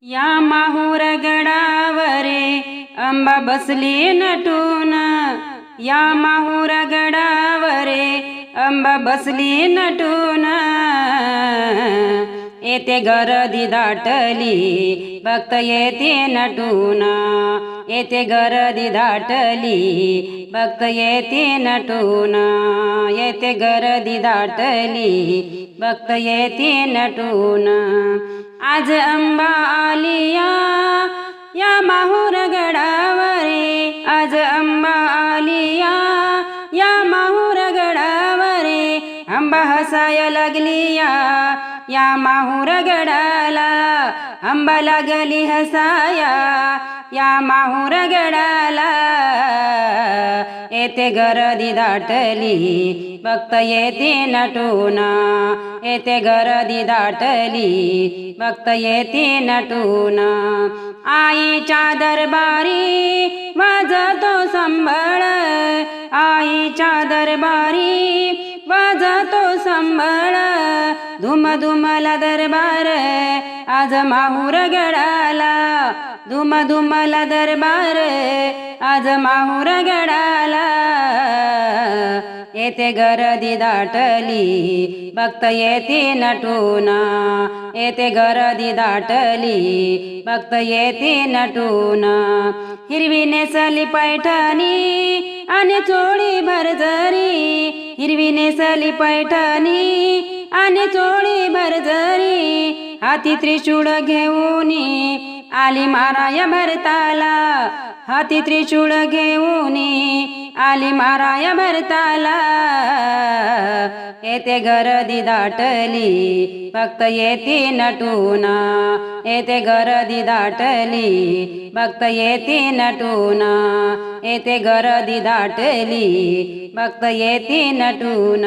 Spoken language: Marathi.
या माहूर गडावरे अंबा बसली नटून, या माहूर गडावरे अंबा बसली नटून। येते गर्दी दाटली भक्त येते नटून, येते गर्दी दाटली भक्त येते नटून, येते गर्दी दाटली भक्त येते नटून। आज अंबा आलिया या माहूर गडावरे, आज अंबा आलिया या माहूर गडावरे। अंबा हसाया लागली या माहूर गडाला, अंबा लागली हसाया या माहूर गडाला। येते गर्दी दाटली भक्त येते नटून, येते गर्दी दाटली भक्त येते नटून। आईच्या दरबारी वाजतो संबळ, आईच्या दरबारी वाजतो संबळ। धुम धुमला दरबार आज माहूर गडाला, धुम धुमला दरबार आज माहूर गडाला। येते गर्दी दाटली भक्त येते नटून, येते गर्दी दाटली भक्त येते नटून। हिरवी नेसली पैठणी आणि चोळी भरजरी, हिरवी नेसली पैठणी आणि चोळी भरजरी। हाती त्रिशूळ घेऊन आली माराया भरताला, हाती त्रिशूळ घेऊन आली माराया भरताला। येते गर्दी दाटली भक्त येते नटून, येते गर्दी दाटली भक्त येते नटून, येते गर्दी दाटली भक्त येते नटून।